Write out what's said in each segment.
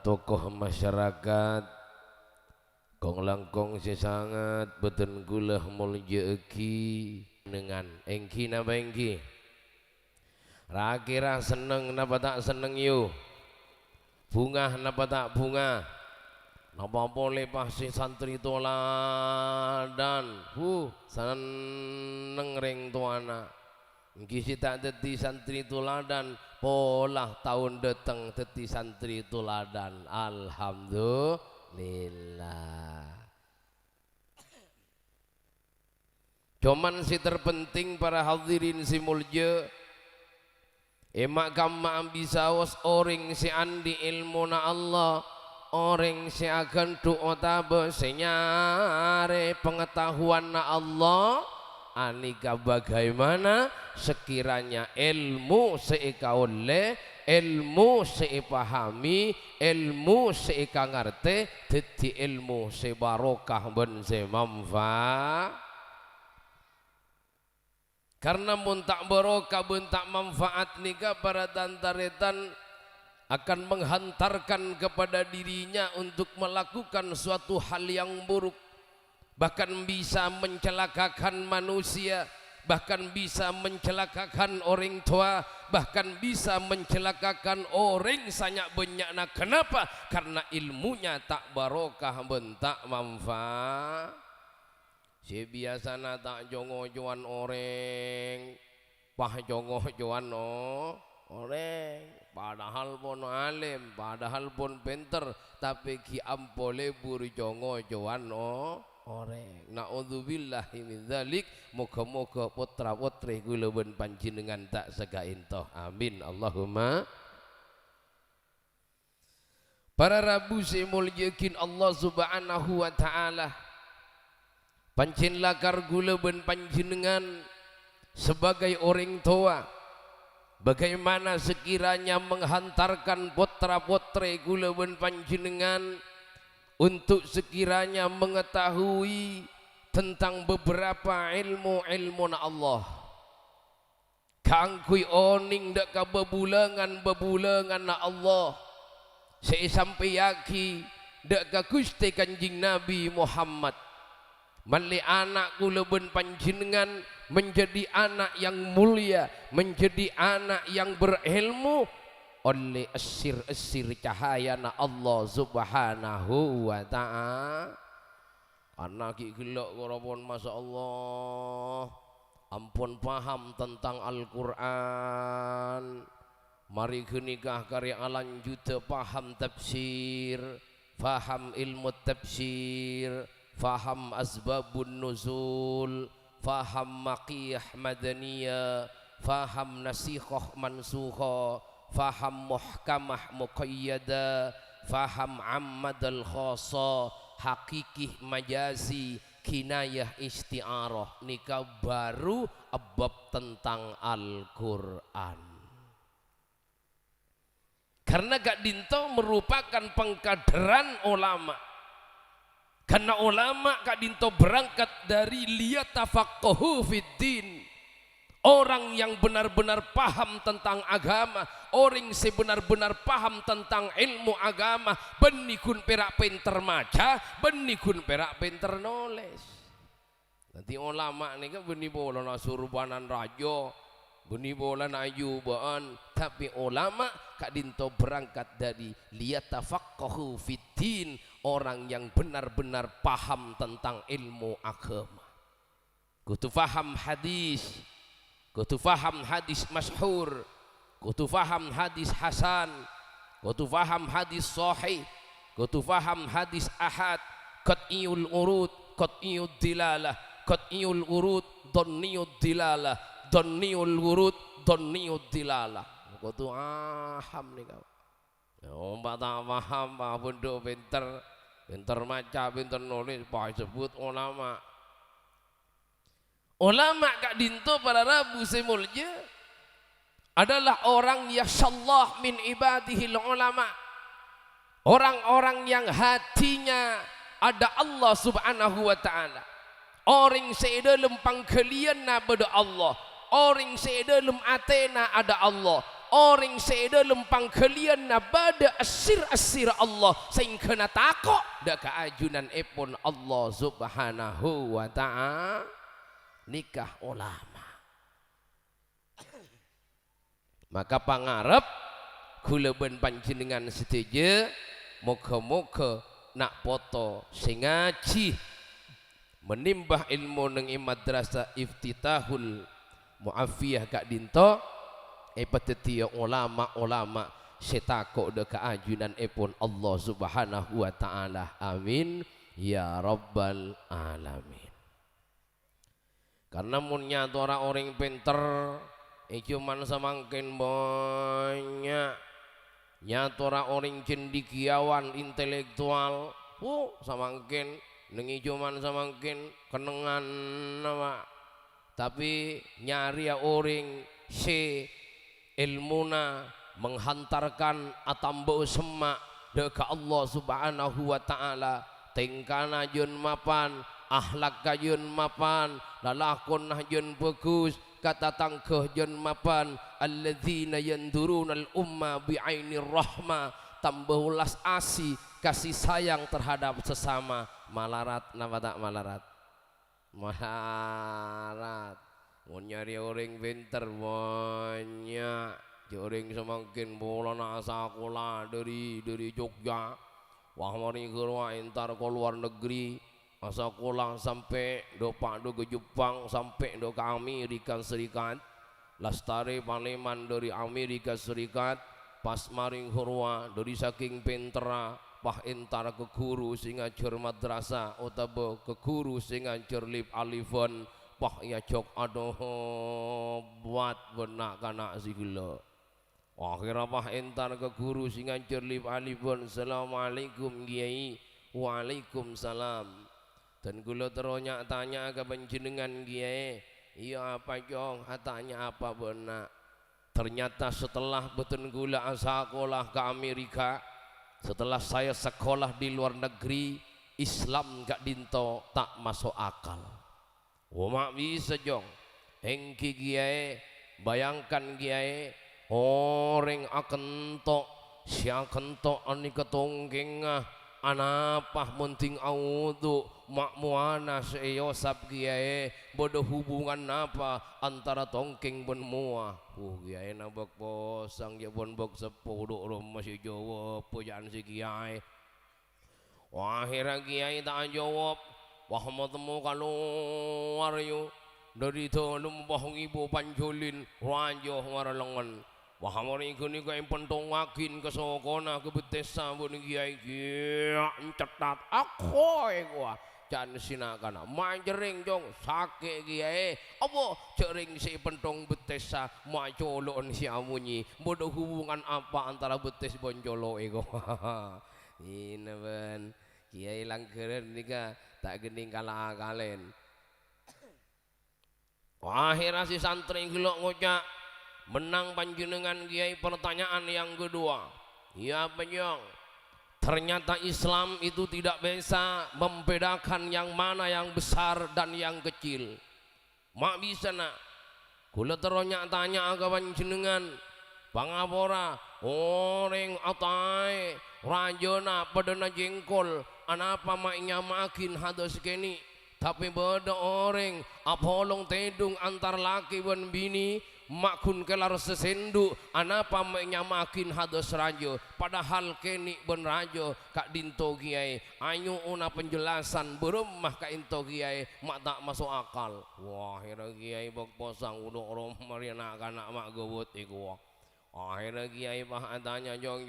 tokoh masyarakat kong langkong sesangat beten gulah mulja eki dengan engki napa engki rakira seneng napa tak seneng yu bunga napa tak bunga napa boleh pasti santri toladan seneng ring tuana engki si tak deti santri toladan polah tahun datang deti santri toladan alhamdulillah. Cuman si terpenting para hadirin si mulja emak kamma ambisawas orang si andi ilmu na Allah orang si akan doa senyare pengetahuan na Allah anika bagaimana sekiranya ilmu seika oleh ilmu seipahami ilmu seika ngerti dadi ilmu sebarokah ben semanfaat karena mun tak barokah ben tak manfaat nika para tantaretan akan menghantarkan kepada dirinya untuk melakukan suatu hal yang buruk bahkan bisa mencelakakan manusia bahkan bisa mencelakakan orang tua bahkan bisa mencelakakan orang sanyak banyakna kenapa karena ilmunya tak barokah ben tak manfaat si biasana tak jongo-joan orang pah jongo-joan orang padahal pun alim padahal pun pinter tapi ki ampole buru jongo-joan orang naudzubillahi min dzalik moga-moga putra putri kula ben panjenengan tak sagaintoh amin Allahumma. Para rabu semul yakin Allah subhanahu wa ta'ala pancen lakar kula ben panjenengan sebagai orang tua bagaimana sekiranya menghantarkan putra putri kula ben panjenengan untuk sekiranya mengetahui tentang beberapa ilmu na Allah kangkui oning dak ka bebulangan na Allah saya sampai yaki dak ka Gusti Kanjeng Nabi Muhammad mali anak kula ben panjenengan menjadi anak yang mulia menjadi anak yang berilmu oleh esir cahaya na Allah subhanahu wa ta'ala anak gelok korapun masya Allah ampun paham tentang Al-Quran mari kenikah karya lanjut paham tafsir faham ilmu tafsir faham asbabun nuzul faham maqiyah madaniyah faham nasikhah mansukhah faham muhkamah muqayyada faham ammadal khasa hakiki majazi kinayah isti'arah nikah baru abab tentang Al-Quran karena Kak Dinto merupakan pengkaderan ulama karena ulama Kak Dinto berangkat dari liyatafaqahu fiddin orang yang benar-benar paham tentang agama orang sebenar-benar paham tentang ilmu agama benikun perak pinter maca benikun perak pinter nulis nanti ulama ni kan beni bola na surbanan rajo beni bola na ayubaan tapi ulama Kak Dinto berangkat dari liyatafaqahu fiddin orang yang benar-benar paham tentang ilmu agama kutu faham hadis kutu faham hadis masyhur kutu faham hadis hasan kutu faham hadis sahih kutu faham hadis ahad qat'iyul urud qat'iyud dilalah qat'iyul urud dhanniyud dilalah dhanniyul urud dhanniyud dilalah kutu aham nih kau tak paham pak punduk pinter maca pinter nulis pak sebut ulama Kak Dinto para rabu semulja adalah orang yasyallah min ibadihil ulama orang-orang yang hatinya ada Allah subhanahu wa ta'ala orang sedalam pangkalian na bada Allah orang sedalam atena ada Allah orang seda lempang kalian nabada asir Allah sehingga takok dak keajunan epon Allah subhanahu wa ta'ala nikah ulama. Maka pangarep kula ben panjenengan setuju moga-moga nak poto sing ngaji menimbah ilmu nang madrasah Iftitahul Muafiyah kak dinto peteti ulama-ulama setako de keajunan epon Allah subhanahu wa ta'ala. Amin ya rabbal alamin. Karena munnya orang pinter cuman samangkin banyak nyatora orang cendikiawan intelektual samangkin nengi cuman samangkin kenengan nama tapi nyari orang si ilmuna menghantarkan atambo semak deka Allah subhanahu wa ta'ala tingkana jun mapan akhlak kajun mapan lalakon jun bagus kata tangkeh jen mapan alladzina yandurunal umma bi'ainir rahmah tambah ulas asi kasih sayang terhadap sesama malarat napa tak malarat mau nyari orang pinter banyak orang semakin bola sekolah dari Jogja wah mari entar ke luar negeri sekolah sampai do ke Jepang sampai do ke Amerika Serikat lastari Paleman dari Amerika Serikat pas maring hurwa dari saking pentera pah entar ke guru sing ngajar madrasah utawa ke guru sing ngajar lip alifon pah ya jok aduh buat benak kanak sigula akhirnya pah entar ke guru sing ngajar lip alifon assalamualaikum kiai waalaikumsalam. Dan gula teronya tanya ke panjenengan kiai, iya apa jong? Tanya apa benak? Ternyata setelah betul gula sekolah ke Amerika, setelah saya sekolah di luar negeri, Islam gak dinto tak masuk akal. Mak bisa jong, engki kiai, bayangkan kiai, orang akan tok, siakan tok ani ketonggengah. Anapah menting audu mak muana seyosap kiai bodoh hubungan apa antara tongking ben mua kiai nabak posang ya bon bok sepuluh rumah si jawab pujaan si kiai akhirnya kiai tak jawab wah mau temu keluar yuk dari dalam bohong ibu panjulin ranjau ngaralengan wah mari gini kau pentong wakin ke sokona ke betesa buni kiai kia encetat aku gua jangan sinakan manjering jong sakit kiai apa jering si pentong betesa macolon si amunyi bodoh hubungan apa antara betes bonjolo ego ini ben kiai langkeren nika tak gening kalah kalen akhirnya si santri gelok ngocak menang panjenengan kiai. Pertanyaan yang kedua, ya penyong, ternyata Islam itu tidak bisa membedakan yang mana yang besar dan yang kecil. Mak bisa nak, kula teronya tanya ke panjenengan, pangapora orang atai rajona padana jengkol, anapa maknya makin hados keni, tapi beda orang apolong tedung antar laki dan bini. Makun kelar sesendu anapa menyamakin hados rajo padahal keni ben rajo kak dinto kiai ayo una penjelasan berumah kak into kiai mak tak masuk akal wah akhirnya kiai bok posang udah orang mariana kanak mak gowot iku akhirnya kiai bah tanya jong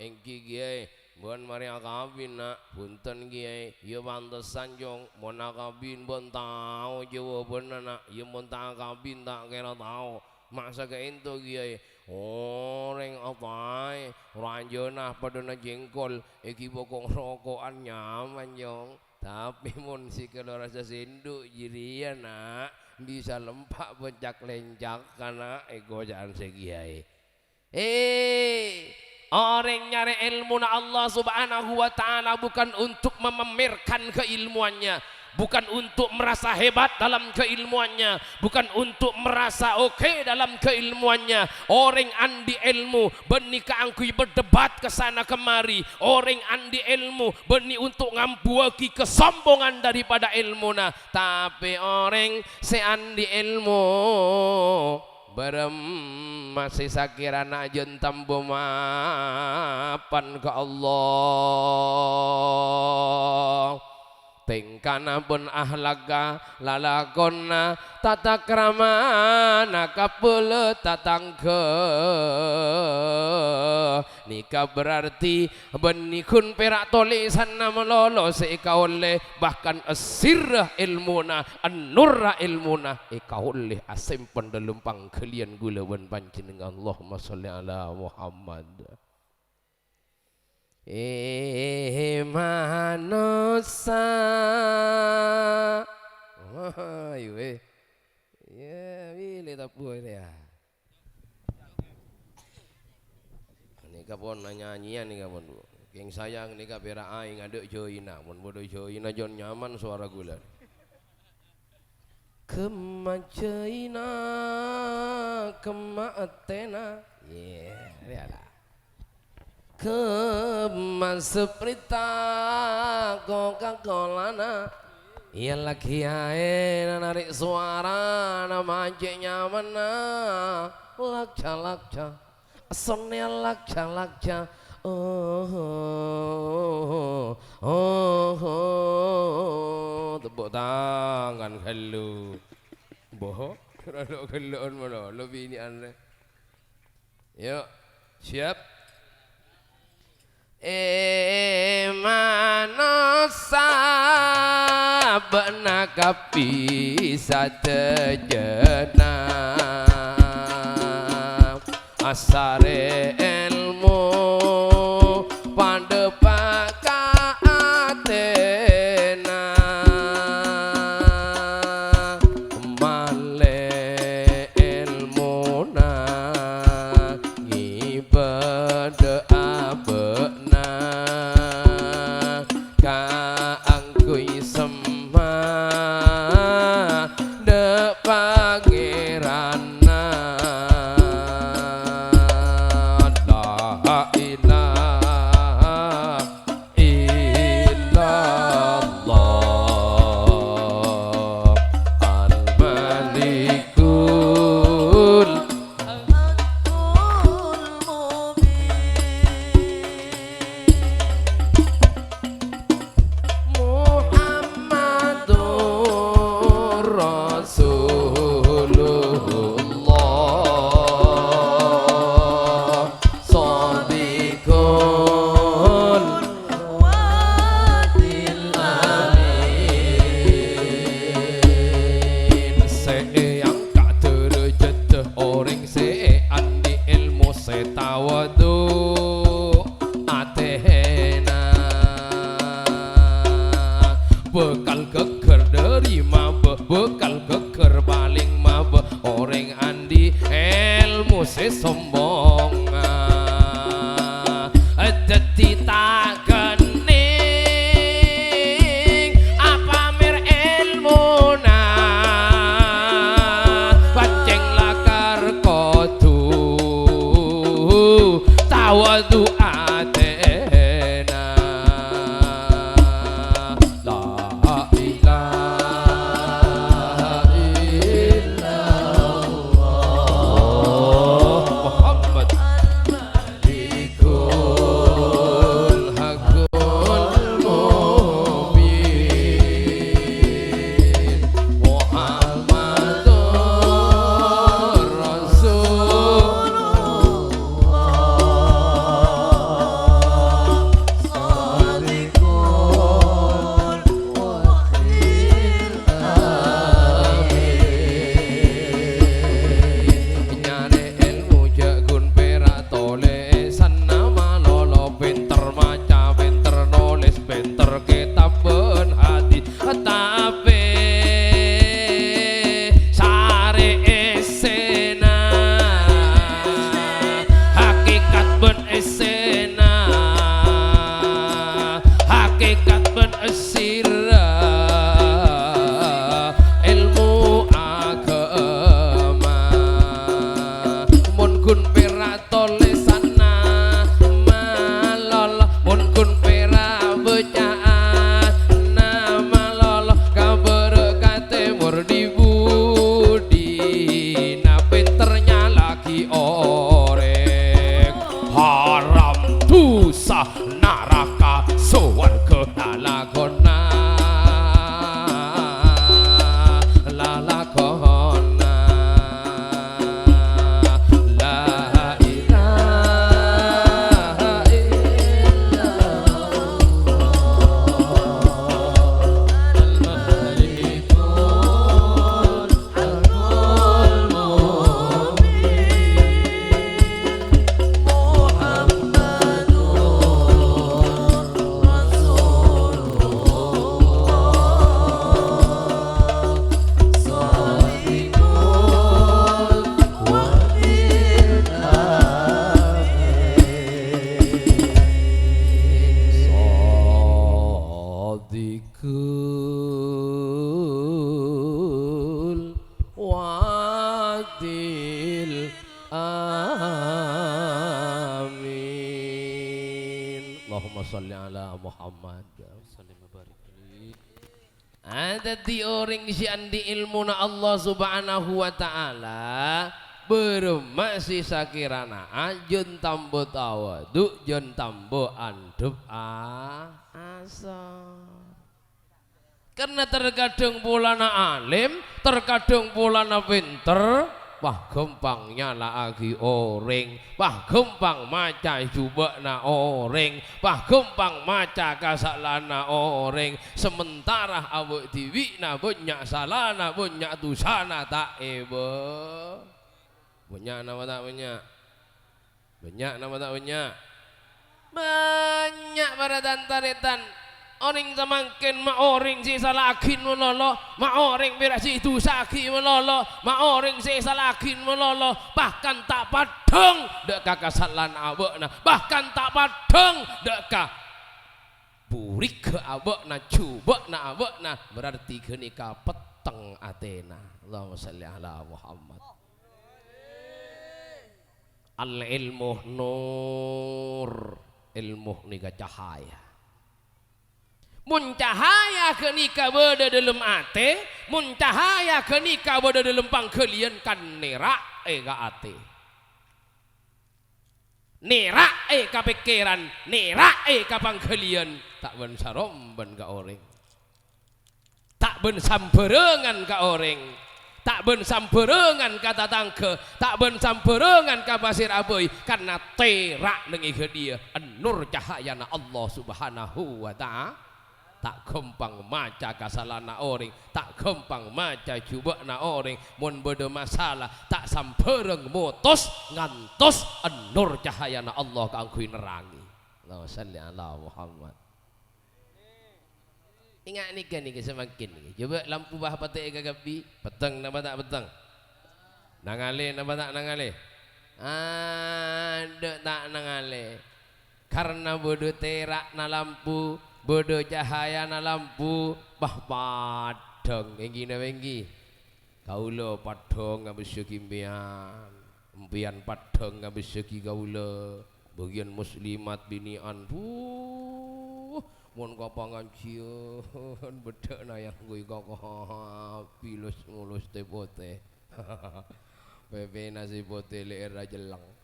engki kiai bukan Maria kabin nak punten kiai ya pantesan jong mau kabin bon tahu jawaban nak ya mau kabin tak kira tahu masa ke itu kiai orang apa ranjona padana jengkol iki bokong rokokan nyaman jong tapi mun si kalau rasa sendu jirian nak bisa lempak bencak lencak karena ego jangan sekiai orang nyari ilmu na Allah subhanahu wa ta'ala bukan untuk memamerkan keilmuannya bukan untuk merasa hebat dalam keilmuannya, bukan untuk merasa oke dalam keilmuannya. Orang andi ilmu benih keangkui berdebat ke sana kemari, orang andi ilmu benih untuk ngambuaki kesombongan daripada ilmuna. Tapi orang seandi ilmu barem masih sakirana ajen tambo mapan ke Allah. Tingkana pun ahlaga lalakonna tata kramana kapele tatangke. Nikah berarti benikun perak tulisan nama lolo seika oleh bahkan asirah ilmuna an-nurra ilmuna eka oleh asimpan dalam pangkelian gula wan panjenengan. Allahumma sholli ala Muhammad. Manusia ya pilih tak boleh ya. Ini kapon nyanyian nih kapon bu. Yang sayang nih kapera aing adek joina, mon bodoh joina jon nyaman suara gula. Kemaceina, kematena, lihatlah. Kemas seprita Coca-Cola na iya lagi air narik suara nama aja mana lakca sonnya lakca tepuk tangan halo boh kalau geloan mana lebih ini aneh. Yuk siap. Manusia benak bisa sejenak asare ilmu pada pakatena male ilmu na ibadah bekal keker dari mabe bekal keker paling mabe orang andi ilmu sesombong dadi tak kening apa mir ilmu na panceng lakar kotu tawadu naraka suwarga lalakona lalakona la ilaha illallah al-malikul al-mulk Sadikul wadil amin. Allahumma salli ala Muhammad. Ada di orang si andi ilmuna Allah subhanahu wa ta'ala bermasih sakirana ajun tambo tawadu jun tambo andup asa. Karena terkadang pulana alim, terkadang pulana pinter, wah gampang nyalaagi orang, wah gampang maca jubakna orang, wah gampang maca kasalana orang. Sementara awak diwikna banyak salana, banyak dosana tak ebe. Banyak nama tak banyak, banyak nama tak banyak, banyak para tantaritan. Orang semakin ma orang si salakin melolo, ma orang berasi itu saki melolo, ma orang si salakin melolo, bahkan tak padang dek kakasalan abekna, bahkan tak padang dek ka burik ke abekna, cubekna abekna, berarti kenika peteng atena. Allahumma salli ala Muhammad. Al ilmu nur, ilmu nika cahaya. Mun cahaya kenika berada dalam ate, mun cahaya kenika berada dalam pangkelian kan nerak ka ate, nerak ka pikiran, nerak ka pangkelian, tak ben saromben ka orang, tak ben samperengan ka orang, tak ben samperengan ka tatangke, tak ben samperengan ka pasir aboy, karena terak nengi ke dia nur cahayana Allah subhanahu wa ta'ala. Tak gampang maca kasalana orang, tak gampang maca jubakna orang. Mun beda masalah tak sampereng mutus ngantos nur cahayana Allah kanggo nerangi. Allahumma shalli ala Muhammad. Ingat nih kan nih semakin nih. Coba lampu bah patek gagapi, peteng napa tak peteng? Nangale napa tak nangale? Ada tak nangale. Karena bodoh terak na lampu, bodoh cahaya na lampu, bah padang enggi na enggi. Kaula padang ngabis kimpian, empian padang ngabis ki kaula. Bagian muslimat binian, mon kapangan cion bedek na yang gue kakak pilus mulus tepote. Pepe nasi pote leera jelang.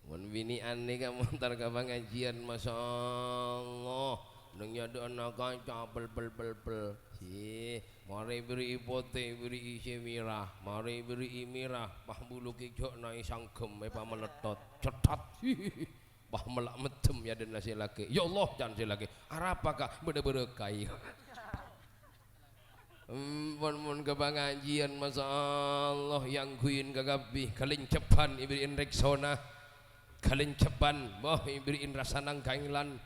Mun binian nih kamu ntar ke pengajian, masya Allah, nengnya ada anak kaca bel. Si, mari beri ipote, beri isi mirah, mari beri mirah, pah bulu kijok naik sangkem, apa meletot, cetat, pah melak metem ya dan nasi laki. Ya Allah jangan si laki. Arapakah beda kayu? Mun ke pengajian, masya Allah, yang kuin kagabi, kalin cepan ibrin reksona. Kalian cepan, boh beriin rasa nangkailan.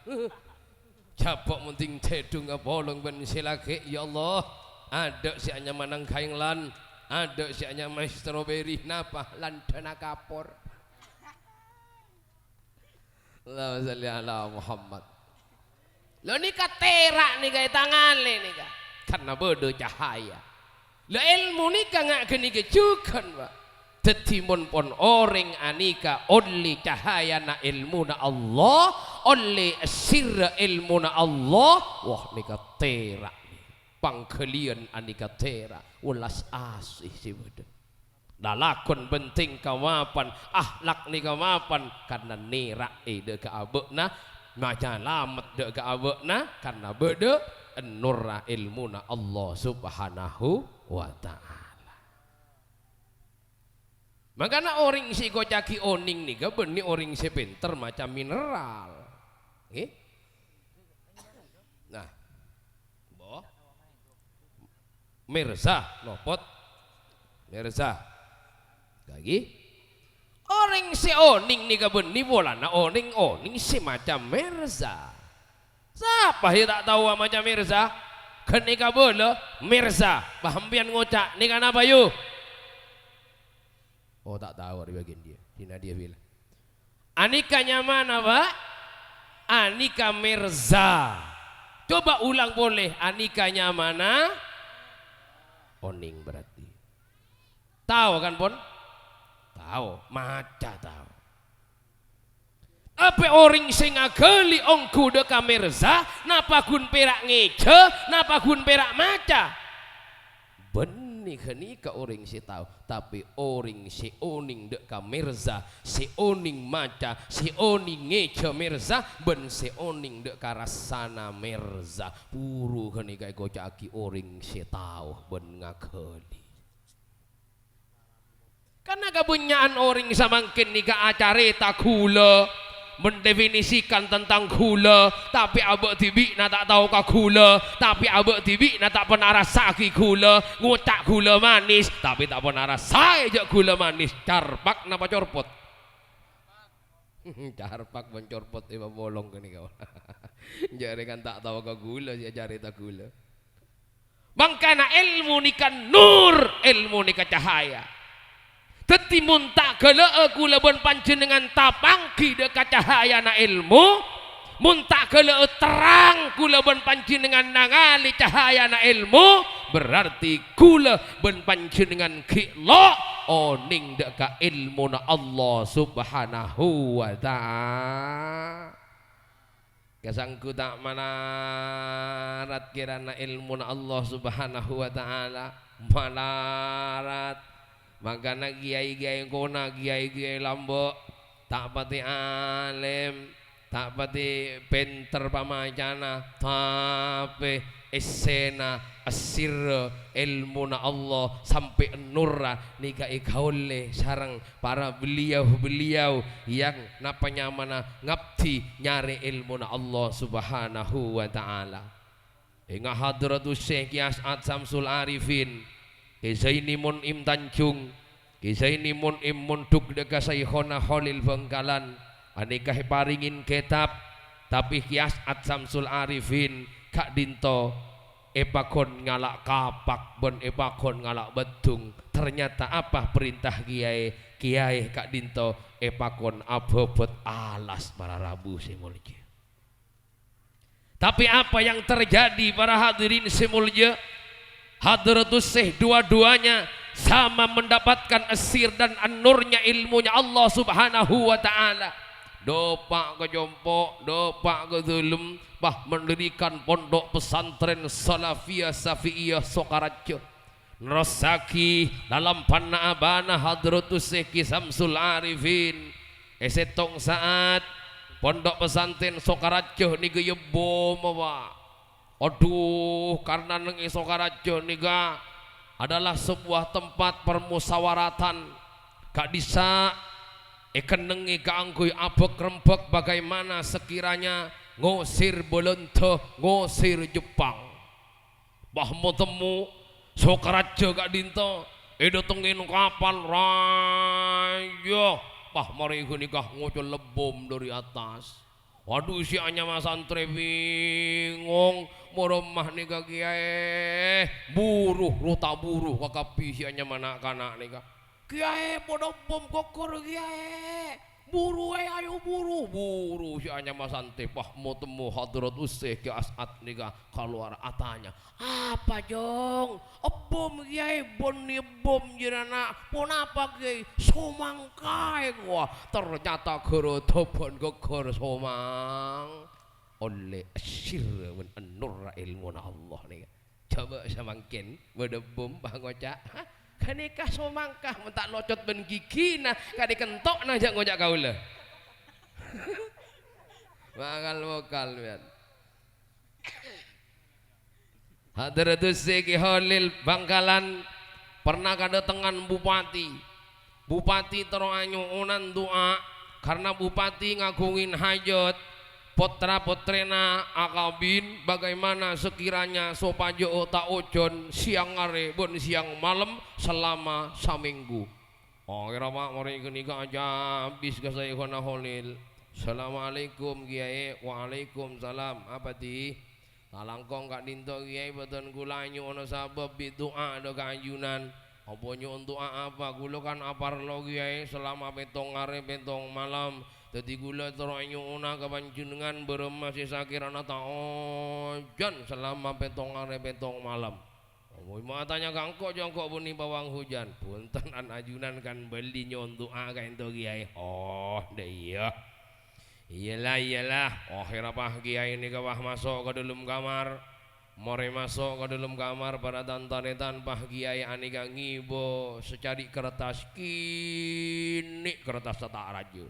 Capok munting cedung bolong ben silake. Ya Allah, ada si anya manang kailan, ada si anya mais strawberry napa lantana kapor. Allahumma shalli ala Muhammad. Lo nika terak nika tangan le nika, karena bodoh cahaya. Lo ilmu nika ngak kenika cukan pak. Tetimun pon orang anika only cahaya na ilmu na Allah, only sirra ilmu na Allah. Wah nika terak nih, pangkelian anika terak, ulas asih si bodoh. Dalakon penting kawapan ahlak ni kawapan karena nira ide ke abekna majalamet de ke abekna karena bede nurra ilmuna Allah subhanahu wa ta'ala. Makanya orang si kocaki oning nih ga benih orang si pinter macam mineral. Nah, boh Mirza lopot Mirza lagi orang si oning nih ga benih bolana oning si macam Mirza. Siapa yang tak tahu macam Mirza? Kenika boleh Mirza pahampian ngocak ni kan apa yuk? Oh tak tahu di bagian dia. Dina dia bilang. Anika nyaman apa? Anika Mirza. Coba ulang boleh. Anikanya mana? Oning berarti. Tahu kan Pon? Tahu. Maca tahu. Apa orang sing ngageli ongku deka Mirza? Napa kun perak ngece? Napa kun perak maca? Benih kenika orang si tahu, tapi orang si oning deka Mirza, si oning maca, si oning ngece Mirza, ben si oning deka rasana Mirza. Puru kenika gocaki orang si tahu ben ngageli. Karena kebunyaan orang samangkin nika acarita kula mendefinisikan tentang gula, tapi abek tibi na tak tahu ka gula, tapi abek tibi na tak pernah rasa ki gula, ngucak gula manis, tapi tak pernah rasa aja gula manis. Carpak napa corpot? Carpak mencorpot iba bolong ke nih kau. Jadi kan tak tahu ka gula, dia cari tak gula. Mangkana ilmu nikan nur, ilmu nikan cahaya. Teti muntak kelee kula bon panjenengan tapangki dekat cahaya na ilmu, muntak kelee terang kula bon panjenengan nangali cahaya na ilmu, berarti kula bon panjenengan kilo oning dekat ilmu na Allah subhanahu wa ta'ala. Kesangku tak manarat kirana ilmu na Allah subhanahu wa ta'ala manarat. Makanya kiai-kiai kona, kiai-kiai lambo tak pati alim, tak pati pinter pamacana, tapi esena asir ilmu na Allah sampai nurra nika ikaule sarang para beliau-beliau yang napanya mana ngabdi nyari ilmu na Allah subhanahu wa ta'ala. Ingat hadratus Syekh As'ad Samsul Arifin Kisaini mun im Tanjung, kisaini mun im munduk deka Saykhona Khalil Bengkalan, anikah paringin kitab, tapi Kias At Samsul Arifin kak dinto epakon ngalak kapak bon epakon ngalak betung. Ternyata apa perintah kiai? Kiai kak dinto epakon abobot alas para rabu semulja. Tapi apa yang terjadi para hadirin semulja? Hadratus Syekh dua-duanya sama mendapatkan asir dan anurnya ilmunya Allah subhanahu wa ta'ala. Dopak ke jompo, dopak ke zulum, bah mendirikan pondok pesantren Salafiyah Safiyah Sokarajo. Nerosaki dalam panah abana Hadratus Syekh Samsul Arifin. Esetong saat pondok pesantren Sokarajo ni geyebom apa? Aduh, karena neng Sokarajo niga adalah sebuah tempat permusawaratan. Kak disa kenengi kaangkuy abek rempek bagaimana sekiranya ngosir Belanda, ngosir Jepang. Bah mau temu Sokarajo kak dinto, edo tengin kapal raya. Bah mari nikah ngocol lebom dari atas. Waduh si anya mas santri bingung meremah nih kak kiai buruh ruta buruh kakapi si anya mana kanak nih kak kiai bodoh bom kokor kiai buru ayo buru si anya mas santri pah mau temu Hadratus Syekh As'ad nih kak keluar atanya apa jong bom kiai bon nih bom jirana pon apa kiai somangkai gua ternyata gerotobon kokor somang oleh asyir menur ilmu Allah nih coba samangkin beda bom bang ngocak Kanikah somangkah mentak locot ben gigi nah kadi kentok nah jak ngojak kaula. Bakal vokal pian. Hadratus Syekh Holil Bangkalan pernah kedatangan bupati. Bupati teroanyuunan doa karena bupati ngagungin hajat putra putrena akabin bagaimana sekiranya sopajo tak ojon siang ngare bon siang malam selama saminggu. Oh kira pak mari kenika aja habis ke saya kona Holil. Assalamualaikum Kiai. Waalaikumsalam. Apa di kalangkong kak dinto Kiai beton kula nyuwun sabab doa do kanjunan. Apa nyuwun doa apa kula kan apar lo Kiai selama petong ngare petong malam. Dadi kula terus nyuwun ka panjenengan beremasi sakirana taojan selama petong ngare petong malam. Mau tanya kangkok jongkok buni bawang hujan. Punten an ajunan kan beli nyuwun doa ka ento Kiai. Oh, deh iya. Iyalah akhir apa Kiai ini kawah masuk ke dalam kamar. Mari masuk ke dalam kamar pada tantanetan Pak Kiai anika ngibo secari kertas kini kertas tata raja.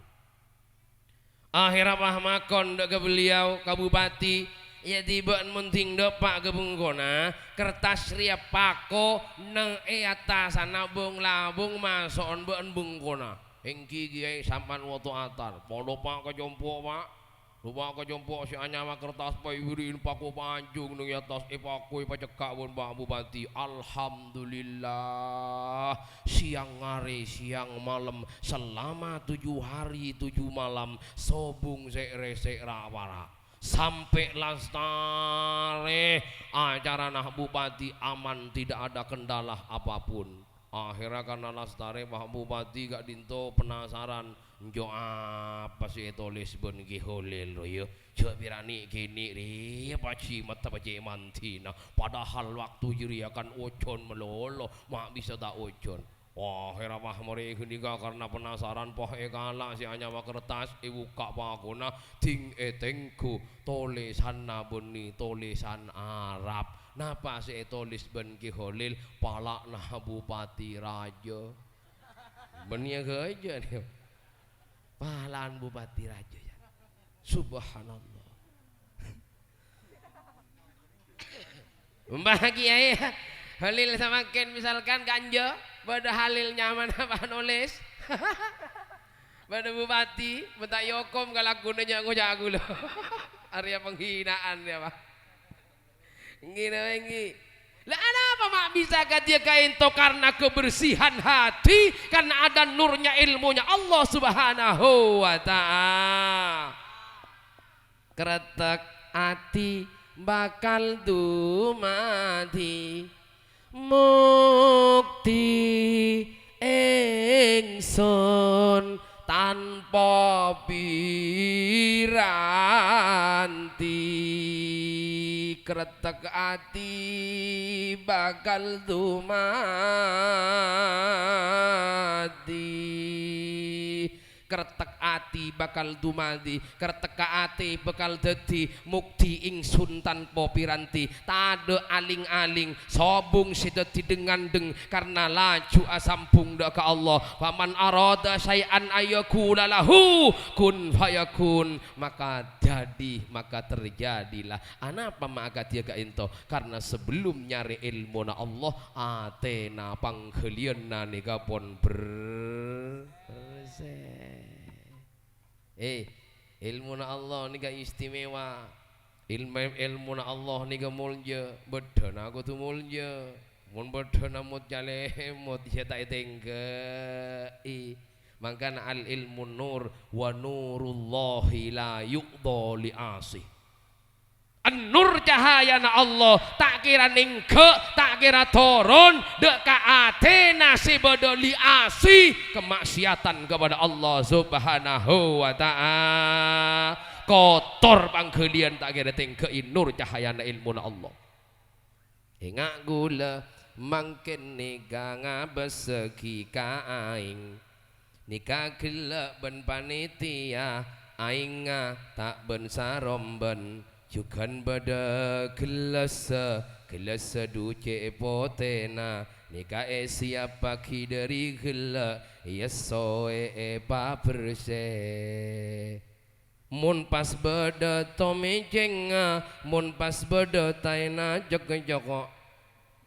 Akhir apa makon ke beliau ke bupati ya tiba menting depak ke bungkona kertas ria pako neng atas nabung labung masuk ben bungkona. Engki Kiai sampan waktu atar podo pak kejompo pak lupa kejompo si anyama kertas payurin paku panjung nung atas ipakui pacekak pun pak bupati. Alhamdulillah siang ngare siang malam selama 7 hari 7 malam sobung sekre sekrawara sampai lastare acara nah bupati aman tidak ada kendala apapun. Akhirnya karena lastare Pak Bupati gak dinto penasaran njo apa sih tulis ben ki Holil yo coba birani gini ri paci mata paci mantina padahal waktu jiri akan ojon melolo mak bisa tak ojon. Wah akhirnya Pak mari kenika karena penasaran poh kala si anyama kertas ibu kak pakuna ting etengku tulisan nabuni tulisan Arab. Napa si tulis ben ki Holil palak nah bupati raja. Benia ke aja nih. Palaan bupati raja ya. Subhanallah. Mbah Kiai Holil sama Ken misalkan ganja pada Halil nyaman apa nulis. Pada bupati bentak yokom kalakunnya ngojak aku loh. Area penghinaan ya Pak. Ngini lah kenapa mak bisa dia kainto karena kebersihan hati karena ada nurnya ilmunya Allah Subhanahu wa ta'ala. Kretek ati bakal dumadi mukti ingsun tanpa piranti. Kretek ati bakal dumadi kretek ati bakal dumadi kretek ati bakal dadi mukti ingsun tanpa piranti tade aling-aling sobung sideti dengandeng karena laju asampung dak ka Allah faman arada syai'an ayakula lahu kun fayakun maka jadi maka terjadilah anapa maka dia ka ento karena sebelum nyari ilmu na Allah atena panghelianna nika pun ilmu na Allah ni ga istimewa ilmu na Allah ni ga mulya bedana aku tu mulya mun bedana mut jale mut tak tengke mangkana al ilmu nur wa nurullahi la yuqda li asih nur cahaya na Allah tak kira ningke tak kira turun dek ka atena si bodoli asi kemaksiatan kepada Allah Subhanahu wa ta'ala kotor panggelian tak kira tingke nur cahaya na ilmu na Allah ingat gula mangken nika ngabeseki ka aing nika gelak ben panitia aing tak ben saromben Jukan pada gelas duce potena nika siapa ki dari gela yesoe pa berse mun pas beda tomi jenga mun pas beda taina joko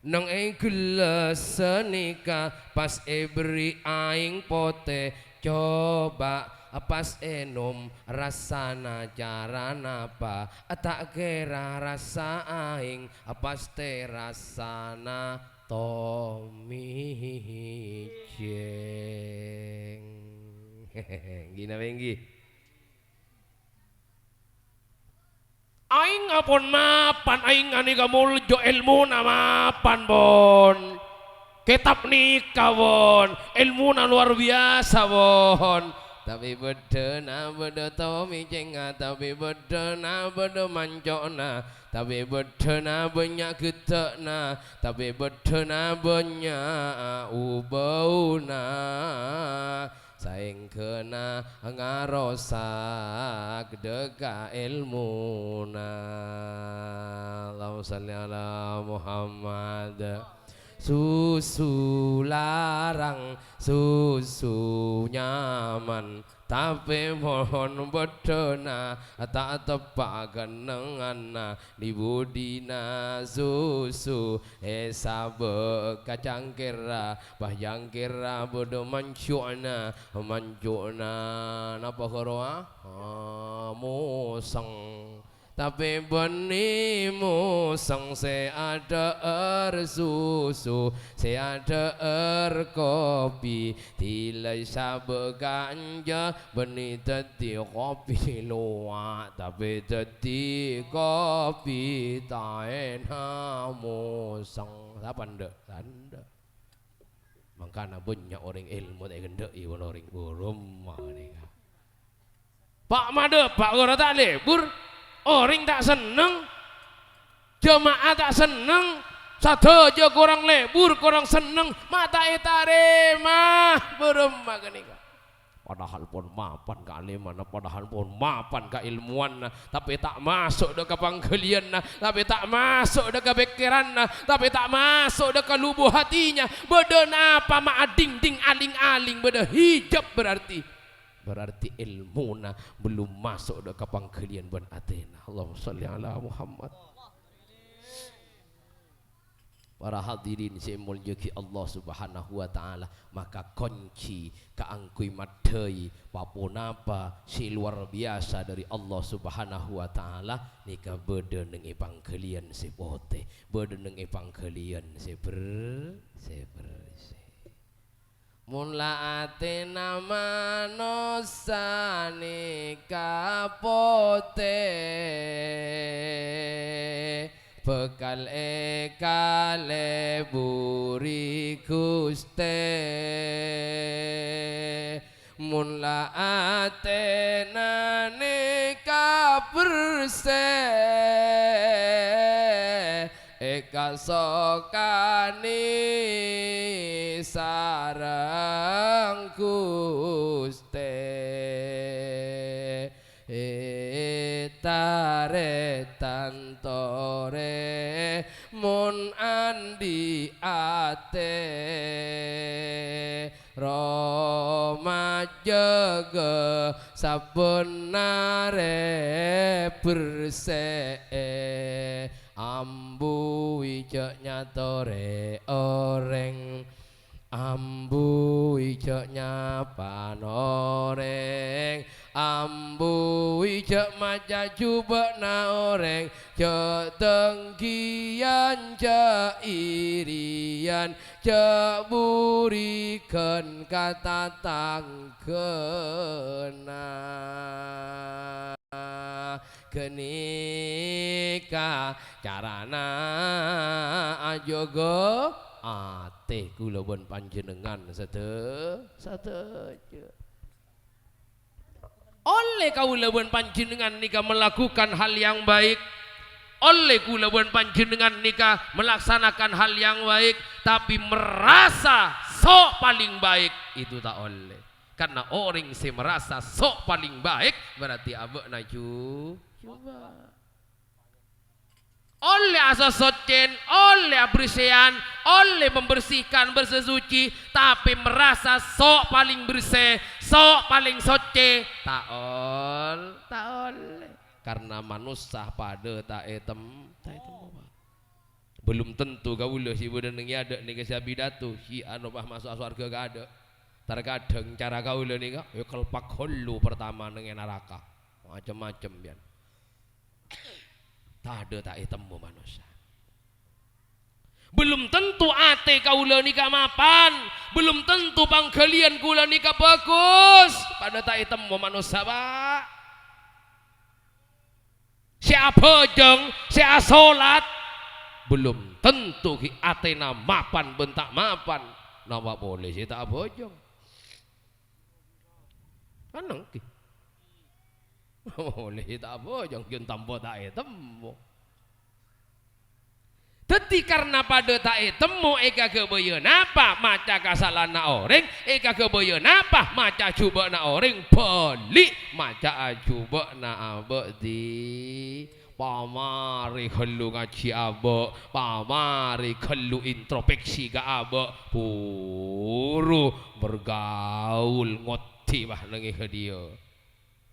nang gela senika pas beri aing pote coba pas enom rasana carana apa tak kira rasa aing pas te rasana tomi jeng gina benggi aing ngapun mapan aing ani kamuljo ilmu na mapan bon kitab nikah bon ilmu na luar biasa bon tapi bedena beda tomi jenga tapi bedena beda mancona tapi bedena banyak getekna tapi bedena banyak ubauna saing kena ngarosak deka ilmuna Allahumma shalli ala Muhammad susu larang susu nyaman tapi mohon bedona tak tepak genengan di budina susu sabe kacang kira bahyang kira bodo mancuna napa koroa musang tapi beni musang se ada susu se ada kopi tilai sabe ganja beni teti kopi luak tapi teti kopi taena musang apa ndak tanda makanya banyak orang ilmu tak gendak iwan orang burung Pak Made Pak Gora tak lebur orang tak seneng jemaah tak seneng satu aja kurang lebur kurang seneng mata etare mah beremah kenika padahal pun mapan ka alimana padahal pun mapan ka ilmuan tapi tak masuk ke panggelian tapi tak masuk ke pikiran tapi tak masuk ke lubuk hatinya beda apa ma ding aling-aling beda hijab berarti ilmuna belum masuk ke panggelian ban atena Allahumma shalli ala Muhammad. Para hadirin saya mulyaki Allah subhanahu wa ta'ala maka kunci keangkui madai papunapa si luar biasa dari Allah subhanahu wa ta'ala nika beda nengi panggelian si pote beda nengi panggelian si mula atena manosani kapote bekal ekale buri guste mula atena neka berse eka sokani sarang guste tare tantore mun andi ate Roma jaga sabenare berse ambu ijak nyatore oreng ambu ijak nyapan oreng ambu ijak maja jubak na oreng cak tengkian cak irian cak burikan kata tangkena kenika carana ajogo ate kula pun panjenengan sateja oleh kaula pun panjenengan nika melakukan hal yang baik oleh kula pun panjenengan nika melaksanakan hal yang baik tapi merasa sok paling baik itu tak oleh karena orang yang merasa sok paling baik berarti abek naju coba oleh asa socen, oleh bersihan, oleh membersihkan bersesuci, tapi merasa sok paling bersih, sok paling soce, tak oleh. Karena manusia pada tak etem. Belum tentu kau ulah si bodoh nengi ada nih kesya bidatu, si anu bah masuk surga gak ada. Terkadang cara kau ulah nih kau, ya kelpak hulu pertama nengi neraka, macam-macam bian. Tak ada tak temu manusia. Belum tentu ate kaula nikah mapan, belum tentu pangkalian kula nikah bagus. Pada tak temu manusia pak. Siapa jeng, siapa solat, belum tentu ki atena mapan bentak mapan. Nama boleh sih tak bojong. Anang ki. Boleh tak bojong kian tambo tak temu. Teti karena pada tak temu eka kebayan apa maca kasalana orang, eka kebayan apa maca cuba na orang balik maca cuba na abdi pamari khelu ngaji aba pamari khelu introspeksi ga aba puru bergaul ngoti bah nengi dia.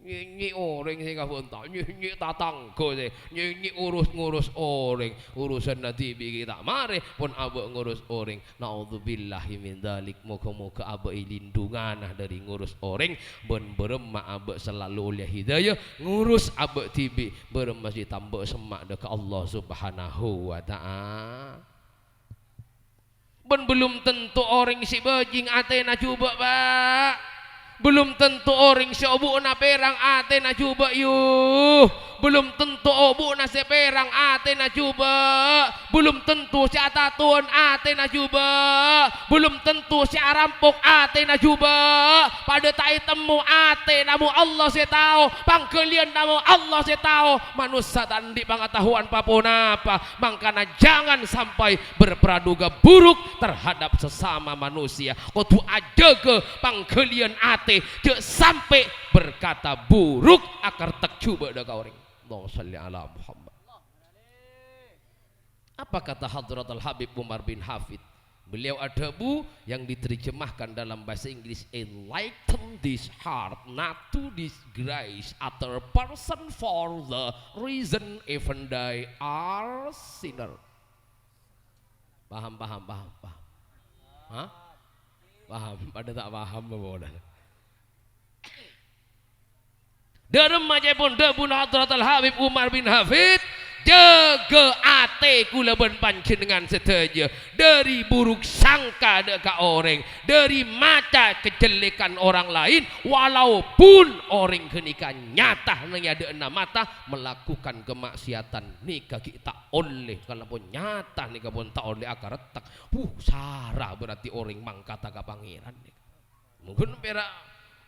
Nyi orang saya kafun tak nyi tatang ko saya nyi urus orang urusan nanti bagi tak mare pun abak ngurus orang naudzubillahi min dzalik moga-moga abak lindungan dari ngurus orang ben berema abak selalu oleh hidayah ngurus abak tibi berema si tambah semak dekat Allah Subhanahu wa taala. Ben belum tentu orang si bajing atena coba pak. Belum tentu orang si obu na perang ate na coba yuh. Belum tentu obu na si perang ate na coba. Belum tentu si atatun ate na coba. Belum tentu si arampok ate na coba. Pada tak temu ate namu Allah si tahu. Pangkelian namu Allah si tahu. Manusia tandi pengetahuan papun apa. Makanya jangan sampai berpraduga buruk terhadap sesama manusia. Kau tu aja ke pangkelian ate. Cek sampai berkata buruk akar tak cuba dah kau orang. Allahumma shalli ala Muhammad. Apa kata Hadratul Habib Umar bin Hafid? Beliau ada bu yang diterjemahkan dalam bahasa Inggris, enlighten this heart not to disgrace other person for the reason even they are sinner. Paham? Hah? Paham? Pada tak paham bawa. Dalam majapun debun Hadratul Habib Umar bin Hafid jaga ate kula ben panjenengan sedaja dari buruk sangka dekat orang, dari mata kejelekan orang lain, walaupun orang kenika nyata nang ada enam mata melakukan kemaksiatan nikah kita oleh kalaupun nyata nikah pun tak oleh akar retak sarah berarti orang mangkata ka pangeran mungkin perak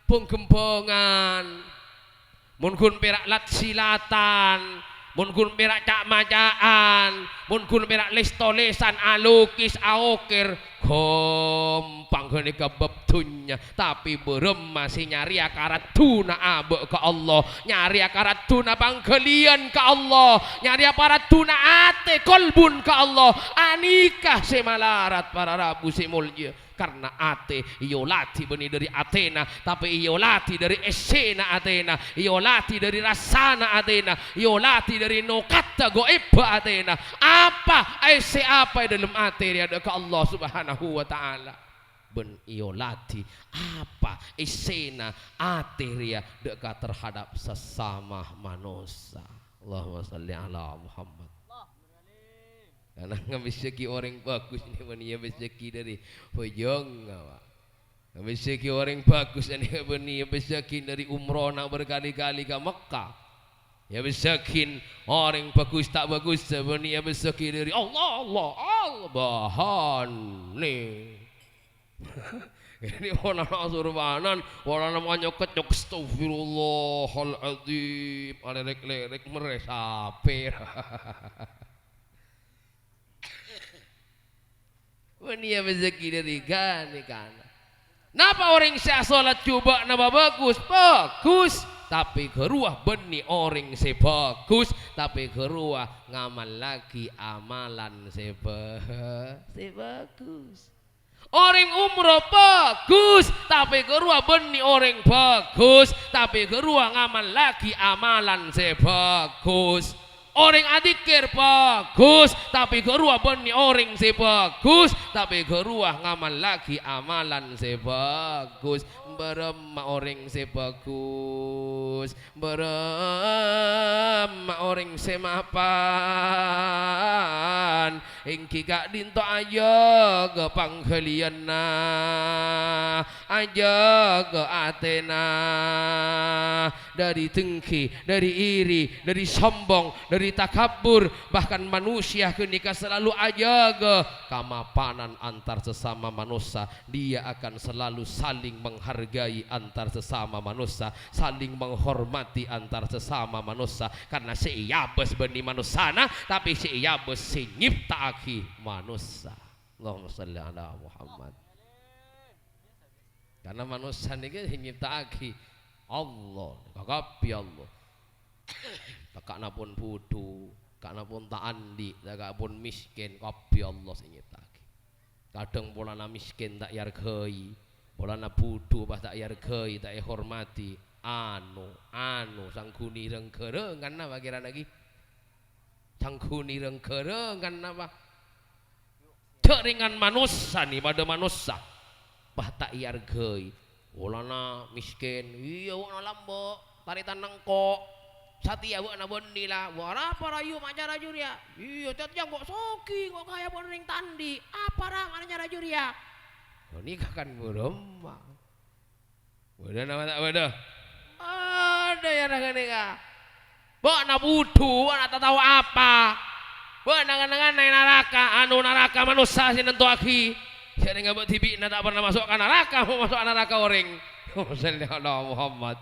penggempongan mungkin perak lat silatan, mungkin perak cak majaan, mungkin perak lestolesan alukis aokir, gampang gini kebab dunya, tapi berem masih nyari akarat tuna abek ke Allah, nyari akarat tuna pangkelian ke Allah, nyari akarat tuna ate kolbun ke Allah, anikah semalarat para rabu semulja. Karena ate iolati benih dari Athena, tapi iolati dari esena Athena, iolati dari rasana Athena, iolati dari nokata goeba Athena. Apa ese apa dalam ate ada ke Allah Subhanahu wa taala. Ben iolati apa esena ateria dekat terhadap sesama manusia. Allahumma shalli ala Muhammad. Karena ngambil orang bagus ini mana rezeki dari pojong awak. Ngambil rezeki orang bagus ini mana rezeki dari umroh nak berkali-kali ke Mekah. Ya rezeki orang bagus tak bagus mana rezeki dari Allah bahan nih. Ini orang nak surbanan, orang namanya kecok astagfirullahaladzim, lerek meresape. Wania rezeki dari kan. Napa orang saya salat coba napa bagus? Bagus. tapi geruah benih orang sebagus, tapi geruah ngamal lagi amalan sebagus. Orang umroh bagus, tapi geruah benih orang bagus, tapi geruah ngamal lagi amalan sebagus. Orang adikir bagus, tapi geruah benih orang sebagus, tapi geruah ngamal lagi amalan sebagus. Berema orang sebagus, berema orang semapan, ingki gak dinto aja ke panggaliana, aja ke Athena, dari dengki, dari iri, dari sombong, dari takabur, bahkan manusia kenika selalu aja ke kamapanan antar sesama manusia. Dia akan selalu saling menghargai antar sesama manusia, saling menghormati antar sesama manusia, karena seiyabes benih manusana, tapi seiyabes nyiptaaki manusia. Allahumma shalli ala Muhammad. Karena manusia niki nyiptaaki Allah, kakapi Allah. Kakakna pun bodoh, kakakna pun tak andi, kakak pun miskin, kapi Allah sing nyiptaaki. Kadang polana miskin tak yargai, polana bodoh pas tak yargai, tak hormati. Anu sangkuni rengkerengan apa kira lagi? Sangkuni rengkerengan apa? Ceringan manusia nih pada manusia. Bah tak yargai, polana miskin, iya wana lambo, taritan nengkok. Satia buat nabon nila, wara para yu maca rajuria, iya catnya kok soki, kok kaya boning tandi, apa rang ananya rajuria? Ini kan beremah, bodoh nama tak bodoh, ada ya nangan nikah, buat nabudu, buat tahu apa, buat nangan neraka, anu neraka manusia sih nentu aki, saya nggak buat tibi, tak pernah masuk ke neraka, mau masuk neraka orang, Sallallahu Muhammad.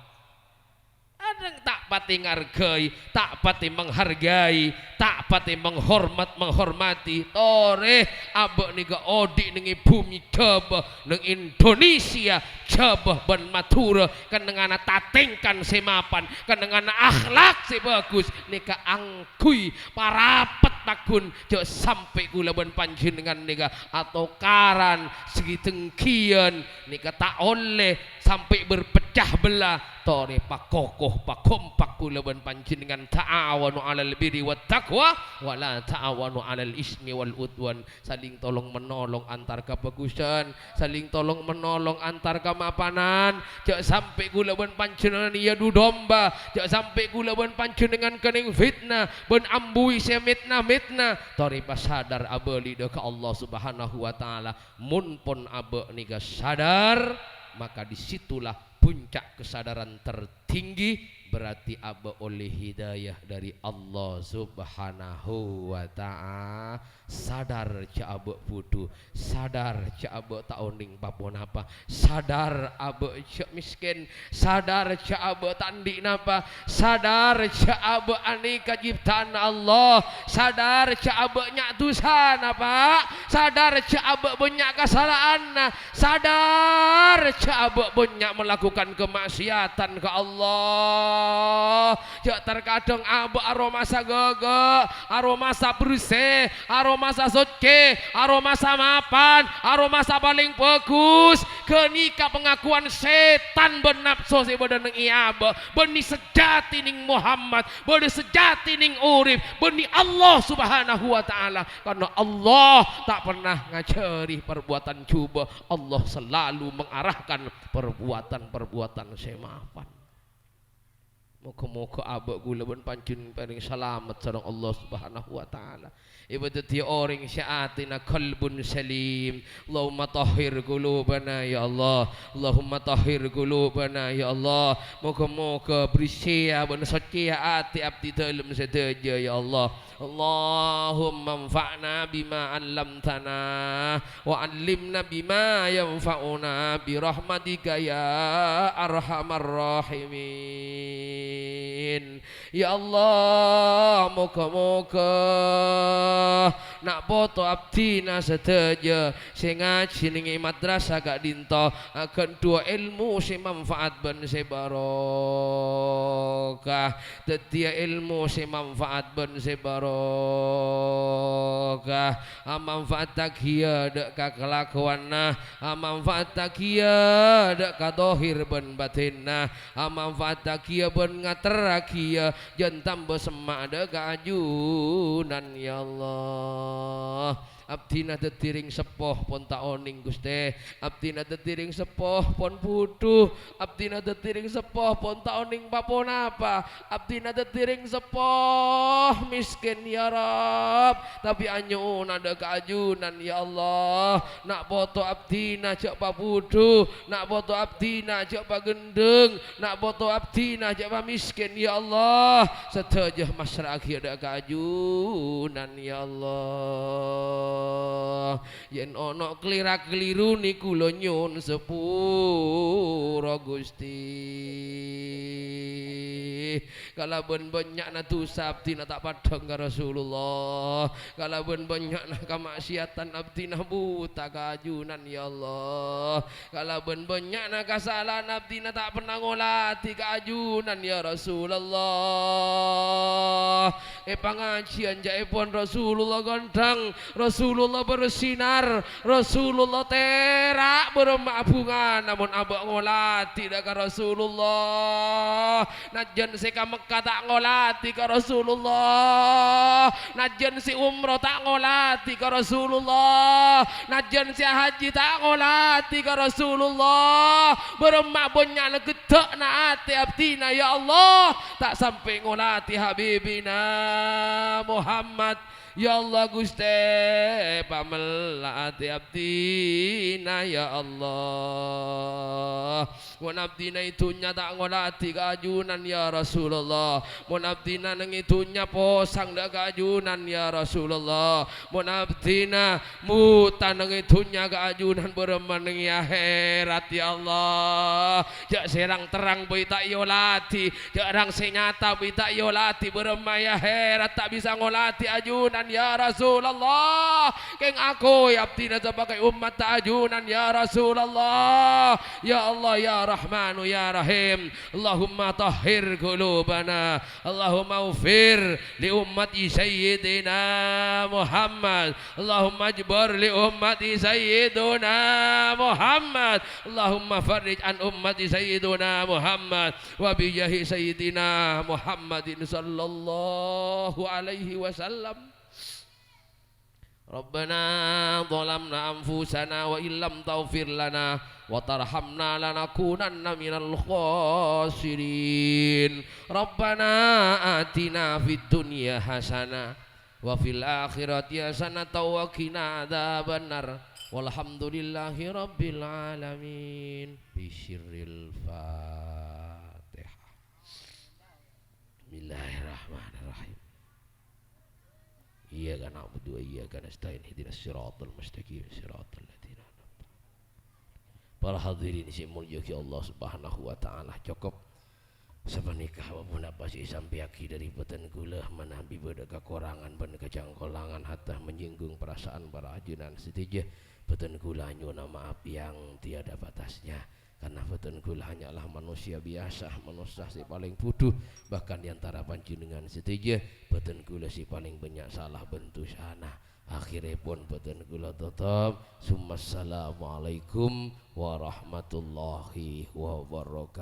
Ada tak pati ngargai, tak pati menghargai, tak pati menghormati. Tore abek niga odi nengi bumi coba neng Indonesia coba ben matura kan dengan tatengkan semapan kan dengan akhlak sebagus nika angkui parapet takun jauh sampai gula ben panjenengan nika atau karan segi tengkian nika tak oleh sampai berpecah belah. Tore pakokoh pakompak kula ben panjenengan ta'awanu 'alal birri wat taqwa wa la ta'awanu 'alal ismi wal udwan. Saling tolong menolong antar kebagusan, saling tolong menolong antar kemapanan. Jak sampai kula ben panjenengan yadu domba, jak sampai kula ben panjenengan kening fitnah, ben ambui semitna mitna. Tore pasadar abeli ka Allah Subhanahu wa taala. Mun pun abe niga sadar, maka disitulah puncak kesadaran tertinggi, berarti aba oleh hidayah dari Allah Subhanahu wa ta'ala. Sadar ca aba putu, sadar ca aba taoning papon apa, sadar aba ca miskin, sadar ca aba tandi napa, sadar ca aba aneka ciptaan Allah, sadar ca aba nyak dosa napa, sadar ca aba banyak kesalahan, sadar ca aba banyak melakukan kemaksiatan ke Allah. Ya terkadang abu aroma sagaga, aroma bersih, aroma suci, aroma mapan, aroma paling bagus. Kenika pengakuan setan benapso sebadan neng iaba, beni sejati ning Muhammad, beni sejati ning urip, beni Allah Subhanahu wa taala. Karena Allah tak pernah ngajari perbuatan coba, Allah selalu mengarahkan perbuatan semapan. Moga-moga abak gula ben pancen paling selamat sareng Allah Subhanahu wa taala. Ibadati orang syaatina qalbun salim. Allahumma tahhir qulubana ya Allah. Allahumma tahhir qulubana ya Allah. Moga-moga bersih ben suci hati abdi dalam sedaja ya Allah. Allahumma anfa'na bima 'allamtana wa 'allimna bima yanfa'una bi rahmatika ya arhamar rahimin. Ya Allah, moga-moga nak poto abdina sedaja sing ngaji ning madrasah gak dinto akan dua ilmu sing manfaat ben se barokah tetia ilmu sing manfaat ben se barokah manfaat takia dek kelakuanna manfaat takia dek kadohir ben batinna manfaat takia ben ngaterakia jantam besemak dek ajunan ya Allah. Abdina tetiring sepoh pon taoning Gusti, abdina tetiring sepoh pon puduh, abdina tetiring sepoh pon taoning papon apa, abdina tetiring sepoh miskin ya Rab, tapi anyun ada keajunan ya Allah. Nak foto abdina cek papuduh, nak foto abdina cek pagendeng, nak foto abdina cek pa miskin ya Allah. Sedaya masyarakat ada keajunan ya Allah. Yen ono kelira-keliru niku lho nyun sepura Gusti. Kalau ben banyak na dosa abdi na tak padang ka Rasulullah, kalau ben banyak na kemaksiatan abdi na buta kajunan ya Allah, kalau ben banyak na kesalahan abdi na tak pernah ngolati kajunan ya Rasulullah. Pengajian jaipun Rasulullah gondang, Rasulullah bersinar, Rasulullah terak bermak bunga, namun abak ngolati dak ka Rasulullah. Najan si ka Mekah tak ngolati ka Rasulullah, najan si umroh tak ngolati ka Rasulullah, najan si haji tak ngolati ka Rasulullah. Bermak banyak gedek na ati abdina ya Allah, tak sampai ngolati habibina Muhammad ya Allah. Gusti pamelati abdina ya Allah. Mun abdina itunya tak ngolati keajunan ya Rasulullah, mun abdina nang itunya posang dak keajunan ya Rasulullah, mun abdina mutan nang itunya keajunan bereman ning akhirat ya Allah. Jak serang terang boy tak yolati, jak rang senyata boy tak yolati beremai akhirat tak bisa ngolati ajunan ya Rasulullah. Keng aku ya abdina sebagai umat tak ajunan ya Rasulullah. Ya Allah ya Rahmanu ya Rahim, Allahumma tahhir qulubana, Allahumma ufir li ummati sayyidina Muhammad, Allahumma ajbar li ummati sayyidina Muhammad, Allahumma farij an ummati sayyidina Muhammad wa bi jahi sayyidina Muhammadin sallallahu alaihi wasallam. Rabbana zalamna anfusana wa illam taghfir lana wa tarhamna lanakunanna minal khasirin. Rabbana atina fid dunya hasanah wa fil akhirati hasanah wa qina adzabannar. Walhamdulillahi rabbil alamin. Bisirril Fatihah. Bismillahirrahmanirrahim. Iyyaka na'budu wa iyyaka nasta'in ihdinas siratal mustaqim siratal ladzina an'amta 'alaihim. Para hadirin sing mulya Allah Subhanahu wa taala, cukup sabanikah wapun apa sih sampiaki dari beten kula menabi beda kekurangan ben kecangkolangan hatta menyinggung perasaan para ajunan setija beten kula nyuwun maaf yang tiada batasnya. Karena beten kula hanyalah manusia biasa, manusia si paling bodoh, bahkan diantara panjenengan setuju beten kula si paling banyak salah bentuk sana. Akhirnya pun beten kula tutup. Assalamualaikum warahmatullahi wabarakatuh.